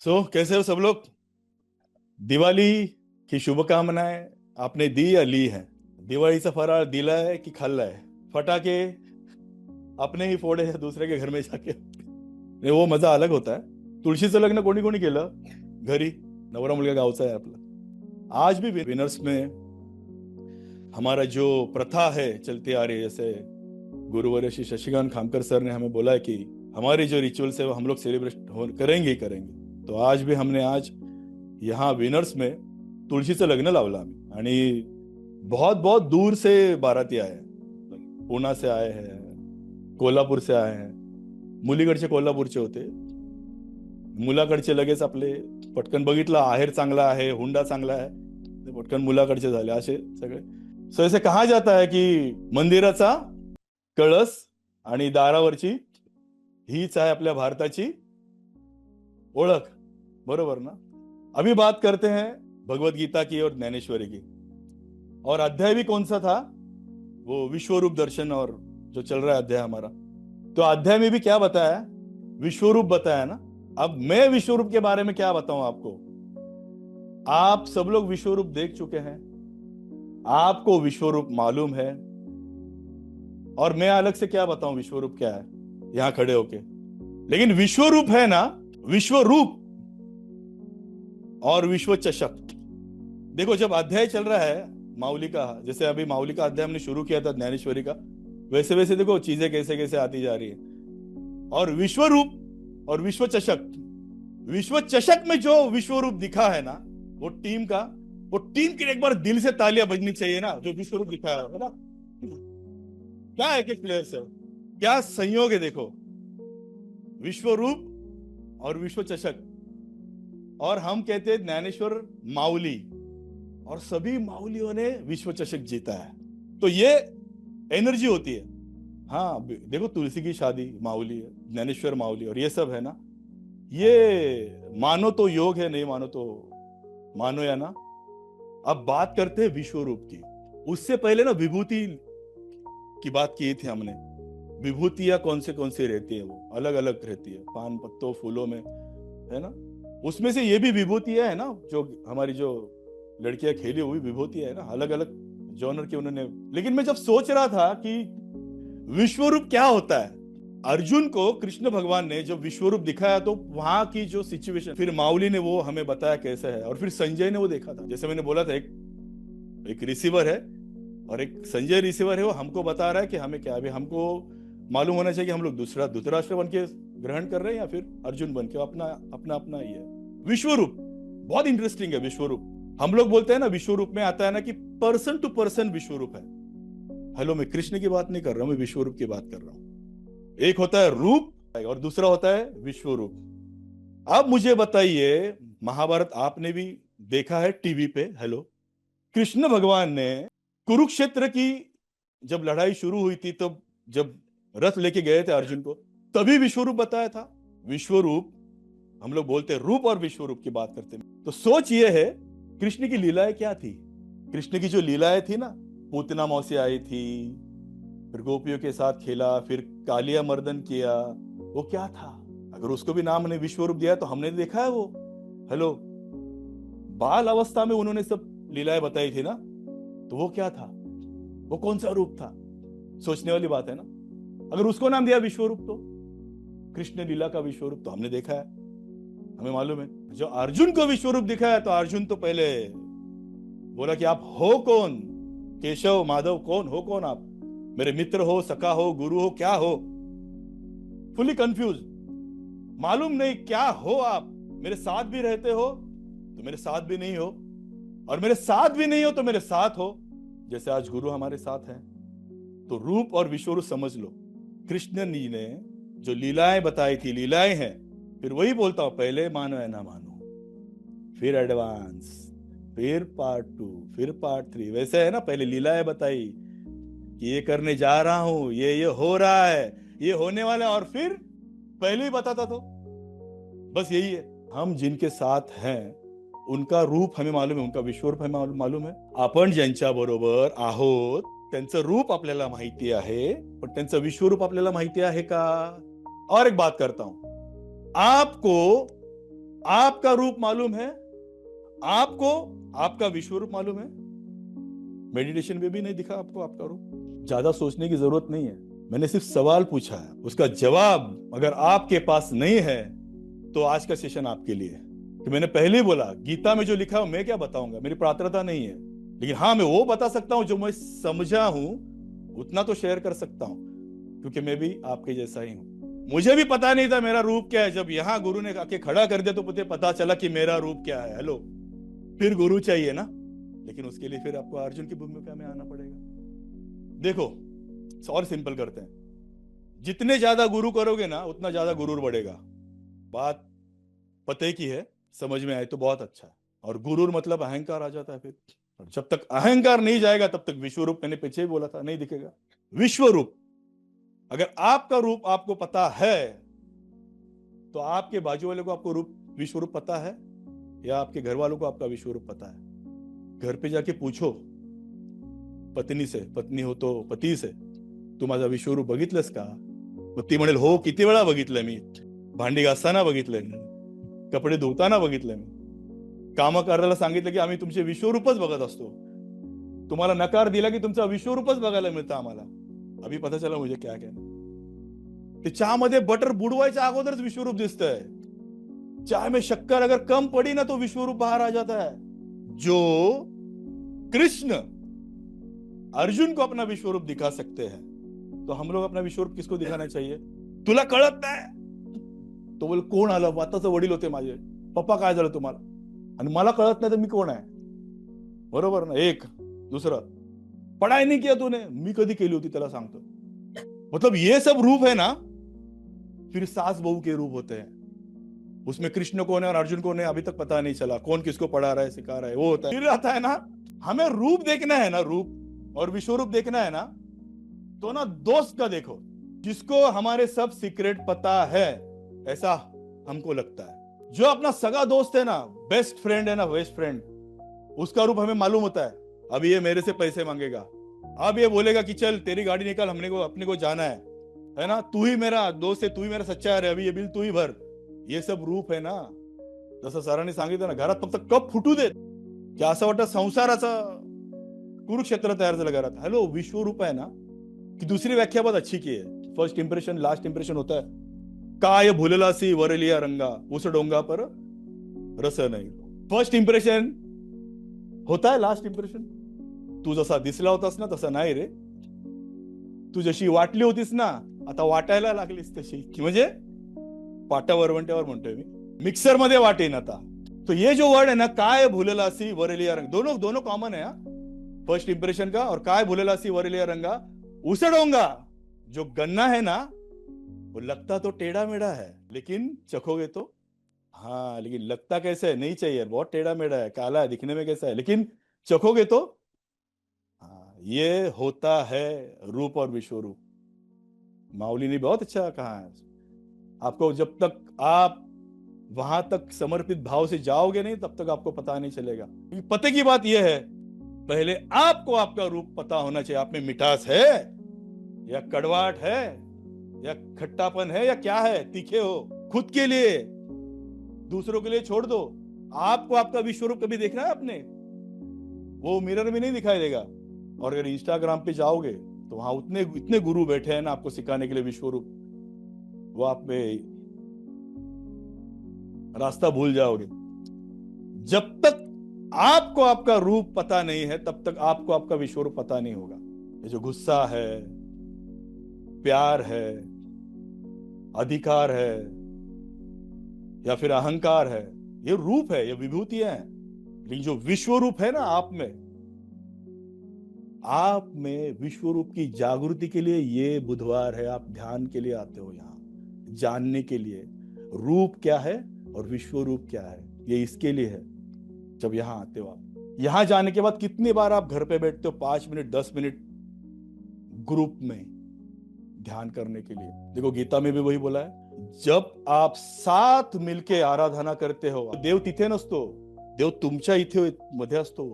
कैसे हो सब लोग? दिवाळी की शुभकामनाएं आपने दी या ली है? दिवाळीचा फराळ दिला है कि खाल्ला है? फटाके अपने ही फोड़े हैं दूसरे के घर में जाके? नहीं, वो मजा अलग होता है। तुळशीचं लग्न कोणी कोणी केलं घरी? नवरा मुलगा गावचा आहे आपला। आज भी विनर्स में हमारा जो प्रथा है चलती आ रही है, जैसे गुरुवर्य श्री शशिकांत खामकर सर ने हमें बोला है कि हमारी जो रिचुअल्स है वो हम लोग सेलिब्रेट करेंगे ही करेंगे। तो आज भी हमने आज यहाँ विनर्स में तुळशीचं लग्न लावलं आम्ही, आणि बहुत बहुत दूर से बाराती आए हैं। पुणे से आए हैं, कोल्हापूर से आए हैं। मुलीकडचे कोल्हापूरचे होते, मुलाकडचे लगेच आपले पटकन बघितलं आहेर चांगला आहे, हुंडा चांगला आहे, ते पटकन मुलाकडचे झाले असे सगळे। सो ऐसे कहा जाता है कि मंदिराचा कळस आणि दारावरची हीच आहे आपल्या भारताची ओळख, बरोबर ना? अभी बात करते हैं भगवत गीता की और ज्ञानेश्वरी की। और अध्याय भी कौन सा था? वो विश्वरूप दर्शन, और जो चल रहा है अध्याय हमारा। तो अध्याय में भी क्या बताया? विश्वरूप बताया ना। अब मैं विश्वरूप के बारे में क्या बताऊं आपको? आप सब लोग विश्वरूप देख चुके हैं, आपको विश्वरूप मालूम है, और मैं अलग से क्या बताऊं विश्वरूप क्या है यहां खड़े होके। लेकिन विश्वरूप है ना, विश्वरूप और विश्व चषक। देखो, जब अध्याय चल रहा है माउली का, जैसे अभी माउली का अध्याय हमने शुरू किया था ज्ञानेश्वरी का, वैसे वैसे देखो चीजें कैसे कैसे आती जा रही है। और विश्वरूप और विश्व चषक, विश्व चषक में जो विश्वरूप दिखा है ना, वो टीम का, वो टीम के लिए एक बार दिल से तालियां बजनी चाहिए ना, जो विश्वरूप दिखाया है ना। क्या एक एक प्लेयर से क्या संयोग है, देखो, विश्वरूप और विश्व चषक। और हम कहते हैं ज्ञानेश्वर माउली, और सभी माउलियों ने विश्व चषक जीता है। तो ये एनर्जी होती है। हाँ देखो, तुलसी की शादी माउली है, ज्ञानेश्वर माउली, और ये सब है ना। ये मानो तो योग है, नहीं मानो तो मानो या ना। अब बात करते हैं विश्वरूप की। उससे पहले ना विभूति की बात की थी हमने। विभूतियां कौन से रहती है? वो अलग अलग रहती है, पान पत्तों फूलों में, है ना। उसमें से ये भी विभूतियां है ना, जो हमारी जो लड़कियां खेली हुई विभूतियां है ना, अलग अलग जॉनर के उन्होंने। लेकिन मैं जब सोच रहा था कि विश्वरूप क्या होता है, अर्जुन को कृष्ण भगवान ने जब विश्वरूप दिखाया, तो वहां की जो सिचुएशन, फिर माउली ने वो हमें बताया कैसे है, और फिर संजय ने वो देखा था। जैसे मैंने बोला था, एक रिसीवर है और एक संजय रिसीवर है, वो हमको बता रहा है कि हमें क्या, अभी हमको मालूम होना चाहिए कि हम लोग दूसरा धृतराष्ट्र बन के ग्रहण कर रहे हैं या फिर अर्जुन बन के। अपना अपना अपना ही है विश्वरूप। बहुत इंटरेस्टिंग है विश्वरूप। हम लोग बोलते हैं ना, विश्वरूप में आता है ना कि पर्सन टू पर्सन विश्वरूप है। हेलो, मैं कृष्ण की बात नहीं कर रहा हूं, मैं विश्वरूप की बात कर रहा हूं। एक होता है रूप और दूसरा होता है विश्वरूप। अब मुझे बताइए, महाभारत आपने भी देखा है टीवी पे। हेलो, कृष्ण भगवान ने कुरुक्षेत्र की जब लड़ाई शुरू हुई थी, तो जब रथ लेके गए थे अर्जुन को, तभी विश्वरूप बताया था। विश्वरूप, हम लोग बोलते हैं रूप और विश्वरूप की बात करते हैं। तो सोच ये है, कृष्ण की लीलाएं क्या थी? कृष्ण की जो लीलाएं थी ना, पूतना मौसी आई थी, फिर गोपियों के साथ खेला, फिर कालिया मर्दन किया, वो क्या था? अगर उसको भी नाम ने विश्वरूप दिया तो हमने देखा है वो। हेलो, बाल अवस्था में उन्होंने सब लीलाएं बताई थी ना, तो वो क्या था? वो कौन सा रूप था? सोचने वाली बात है ना। अगर उसको नाम दिया विश्वरूप, तो कृष्ण लीला का विश्वरूप तो हमने देखा है, हमें मालूम है। जो अर्जुन को विश्वरूप दिखाया, तो अर्जुन तो पहले बोला कि आप हो कौन? केशव माधव कौन हो? कौन आप? मेरे मित्र हो, सखा हो, गुरु हो, क्या हो? फुली कंफ्यूज, मालूम नहीं क्या हो आप। मेरे साथ भी रहते हो तो मेरे साथ भी नहीं हो, और मेरे साथ भी नहीं हो तो मेरे साथ हो, जैसे आज गुरु हमारे साथ हैं। तो रूप और विश्वरूप समझ लो। कृष्ण जी ने जो लीलाएं बताई थी, लीलाएं हैं, फिर वही बोलता हूं, पहले मानो या ना मानो, फिर एडवांस, फिर पार्ट 2, फिर पार्ट 3। वैसे है ना, पहले लीलाएं बताई कि ये करने जा रहा हूं, ये हो रहा है, ये होने वाला है, और फिर पहले ही बताता। तो बस यही है, हम जिनके साथ हैं उनका रूप हमें मालूम है, उनका विश्वरूप हमें मालूम है। आपण ज्यांच्या बरोबर आहोत त्यांचं रूप आपल्याला माहिती आहे, पण त्यांचं विश्वरूप आपल्याला माहिती आहे का? और एक बात करता हूं, आपको आपका रूप मालूम है, आपको आपका विश्व रूप मालूम है। मेडिटेशन में भी नहीं दिखा आपको आपका रूप। ज्यादा सोचने की जरूरत नहीं है, मैंने सिर्फ सवाल पूछा है, उसका जवाब अगर आपके पास नहीं है तो आज का सेशन आपके लिए है। कि मैंने पहले ही बोला, गीता में जो लिखा है मैं क्या बताऊंगा, मेरी पात्रता नहीं है, लेकिन हाँ मैं वो बता सकता हूं जो मैं समझा हूं, उतना तो शेयर कर सकता हूं, क्योंकि मैं भी आपके जैसा ही हूं। मुझे भी पता नहीं था मेरा रूप क्या है, जब यहां गुरु ने आके खड़ा कर दिया तो मुझे पता चला कि मेरा रूप क्या है। हेलो, फिर गुरु चाहिए ना, लेकिन उसके लिए फिर आपको अर्जुन की भूमिका में आना पड़ेगा। देखो, और सिंपल करते हैं, जितने ज्यादा गुरु करोगे ना उतना ज्यादा गुरूर बढ़ेगा। बात पते की है, समझ में आए तो बहुत अच्छा है। और गुरूर मतलब अहंकार आ जाता है फिर, और जब तक अहंकार नहीं जाएगा तब तक विश्व रूप, मैंने पीछे ही बोला था, नहीं दिखेगा विश्व रूप। अगर आपका रूप आपको पता है तो आपके बाजू वाले को आपको रूप विश्व रूप पता है, या आपके घर वालों को आपका विश्व रूप पता है? घर पे जाके पूछो पत्नी से, पत्नी हो तो पती से, तू माझा विश्वरूप बघितलंस का? मग ती म्हणेल हो, किती वेळा बघितलंय मी, भांडी घासताना बघितलंय मी, कपडे धुताना बघितलंय मी, काम करायला सांगितलं की आम्ही तुमचे विश्वरूपच बघत असतो, तुम्हाला नकार दिला की तुमचा विश्वरूपच बघायला मिळतं आम्हाला, अभी पता चला मुझे क्या कहना। ते चहा मध्ये बटर बुडवायच्या अगोदरच विश्वरूप दिसतंय। चाय में शक्कर अगर कम पड़ी ना तो विश्वरूप बाहर आ जाता है। जो कृष्ण अर्जुन को अपना विश्वरूप दिखा सकते हैं, तो हम लोग अपना विश्वरूप किसको दिखाना चाहिए? तुला कळत नाही तो बोल, कोण आलं? माताचं वडील होते माझे, पप्पा काय झालं तुम्हाला? आणि मला कळत नाही तर मी कोण आहे? बरोबर ना? एक दुसरं, पढ़ाई नहीं किया तूने, मी कधी केली होती त्याला सांगतो। मतलब ये सब रूप है ना, फिर सास बहू के रूप होते हैं। उसमें कृष्ण कौन है और अर्जुन कौन है अभी तक पता नहीं चला, कौन किसको पढ़ा रहा है, सिखा रहा है, वो होता है। फिर आता है ना, हमें रूप देखना है ना, रूप और विश्वरूप देखना है ना, तो ना दोस्त का देखो, जिसको हमारे सब सीक्रेट पता है, ऐसा हमको लगता है। जो अपना सगा दोस्त है ना, बेस्ट फ्रेंड है ना, बेस्ट फ्रेंड, उसका रूप हमें मालूम होता है। अभी ये मेरे से पैसे मांगेगा, अब ये बोलेगा कि चल तेरी गाड़ी निकाल, हमने को अपने को जाना है ना, तू ही मेरा दोस्त है, तू ही मेरा सच्चा है, अभी ये बिल तू ही भर। ये सब रूप है ना। जसं सरांनी सांगितलं ना, घरात फक्त कप फुटू देत की असं वाटतं संसाराचा कुरुक्षेत्र तयार झालं घरात। हेलो, विश्वरूप है ना, कि दूसरी व्याख्या बहुत अच्छी की है, फर्स्ट इंप्रेशन लास्ट इंप्रेशन होता है। काय भुलला सी वरलिया रंगा, उस डोंगा पर रस नाही। फर्स्ट इंप्रेशन होता है, लास्ट इंप्रेशन तू जसा दिसला होतास ना तसा नाही रे, तू जशी वाटली होतीस ना आता वाटायला लागलीस तशी, की म्हणजे पाटा वरवंट्यावर म्हणतोय मी, मिक्सर मध्ये वाटेन आता। तो ये जो वर्ड है ना, काय भूलेला सी वरलिया रंग, दोनों दोनों कॉमन है, फर्स्ट इंप्रेशन का और काय भूलेला सी वरलिया रंगा उसड़ोंगा। जो गन्ना है ना, वो लगता तो टेढ़ा मेढ़ा है, लेकिन चखोगे तो हाँ, लेकिन लगता कैसे है नहीं चाहिए, बहुत टेढ़ा मेढ़ा है, काला है, दिखने में कैसा है, लेकिन चखोगे तो हाँ। ये होता है रूप और विश्वरूप। माऊली ने बहुत अच्छा कहा है। आपको जब तक आप वहां तक समर्पित भाव से जाओगे नहीं, तब तक आपको पता नहीं चलेगा। पते की बात यह है, पहले आपको आपका रूप पता होना चाहिए। आप में मिठास है या कड़वाहट है या खट्टापन है या क्या है, तीखे हो, खुद के लिए, दूसरों के लिए छोड़ दो। आपको आपका विश्वरूप कभी देखना है आपने? वो मिरर में नहीं दिखाई देगा। और अगर इंस्टाग्राम पे जाओगे तो वहां उतने इतने गुरु बैठे हैं ना आपको सिखाने के लिए विश्वरूप, वो आप में रास्ता भूल जाओगे। जब तक आपको आपका रूप पता नहीं है तब तक आपको आपका विश्वरूप पता नहीं होगा। ये जो गुस्सा है, प्यार है, अधिकार है या फिर अहंकार है, ये रूप है, ये विभूतियां हैं। लेकिन जो विश्वरूप है ना आप में विश्वरूप की जागृति के लिए ये बुधवार है। आप ध्यान के लिए आते हो यहां, जानने के लिए रूप क्या है और विश्वरूप क्या है, ये इसके लिए है। जब यहां आते हो, आप यहां जाने के बाद कितनी बार आप घर पे बैठते हो 5 मिनट 10 मिनट ग्रुप में ध्यान करने के लिए। देखो, गीता में भी वही बोला है, जब आप साथ मिलके आराधना करते हो, देव तिथे नसतो, देव तुमच्या इथे मध्ये असतो,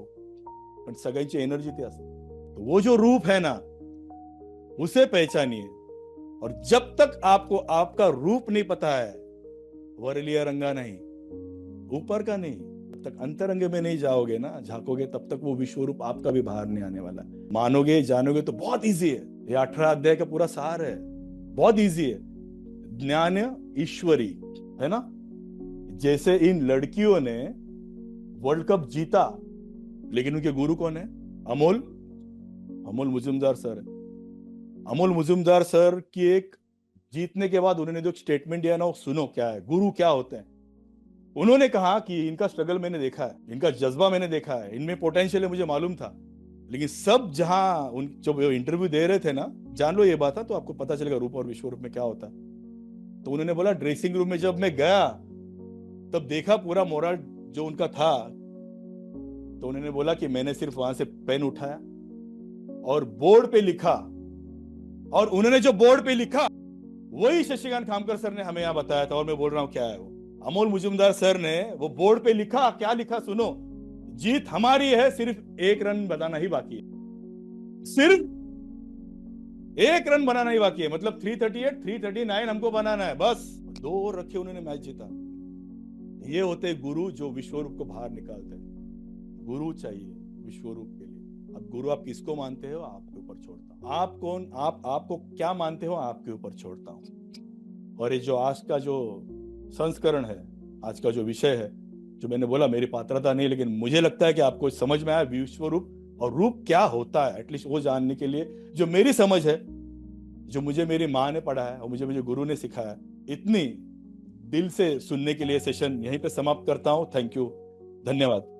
पण सगळ्यांची एनर्जी ते असते। तो वो जो रूप है ना, उसे पहचानिए। और जब तक आपको आपका रूप नहीं पता है, वरलिया रंगा नहीं, ऊपर का नहीं, जब तक अंतरंग में नहीं जाओगे ना, झांकोगे, तब तक वो विश्व रूप आपका भी बाहर नहीं आने वाला। मानोगे जानोगे तो बहुत इजी है, ये 18 अध्याय का पूरा सार है, बहुत इजी है। ज्ञान ईश्वरी है ना, जैसे इन लड़कियों ने वर्ल्ड कप जीता, लेकिन उनके गुरु कौन है? अमोल मुजुमदार सर है। अमोल मुजुमदार सर की एक जीतने के बाद उन्होंने जो स्टेटमेंट दिया ना, वो सुनो क्या है, गुरु क्या होते हैं। उन्होंने कहा कि इनका स्ट्रगल मैंने देखा है, इनका जज्बा मैंने देखा है, इनमें पोटेंशियल है, मुझे मालूम था, लेकिन सब जहां उन जो इंटरव्यू दे रहे थे ना, जान लो ये बात है तो आपको पता चलेगा रूप और विश्व रूप में क्या होता है। तो उन्होंने बोला ड्रेसिंग रूम में जब मैं गया तब देखा पूरा मोरल जो उनका था, तो उन्होंने बोला कि मैंने सिर्फ वहां से पेन उठाया और बोर्ड पे लिखा, और उन्होंने जो बोर्ड पे लिखा वही शशिकांत खामकर सर ने हमें यहाँ बताया था, और मैं बोल रहा हूं क्या है वो। अमोल मुजुमदार सर ने वो बोर्ड पे लिखा, क्या लिखा सुनो, जीत हमारी है, सिर्फ एक रन बनाना ही बाकी है, सिर्फ एक रन बनाना ही बाकी है, मतलब 338 339 हमको बनाना है बस। 2 ओवर रखे उन्होंने, मैच जीता। ये होते गुरु जो विश्वरूप को बाहर निकालते हैं। गुरु चाहिए विश्वरूप के लिए। अब गुरु आप किसको मानते हो आपके ऊपर छोड़ता हूं, आप कौन, आपको क्या मानते हो आपके ऊपर छोड़ता हूं। और ये जो आज का जो संस्करण है, आज का जो विषय है, जो मैंने बोला मेरी पात्रता नहीं, लेकिन मुझे लगता है कि आपको समझ में आया विश्वरूप और रूप क्या होता है, एटलीस्ट वो जानने के लिए जो मेरी समझ है, जो मुझे मेरी माँ ने पढ़ा है और मुझे गुरु ने सिखाया। इतनी दिल से सुनने के लिए सेशन यहीं पे समाप्त करता हूं। थैंक यू, धन्यवाद।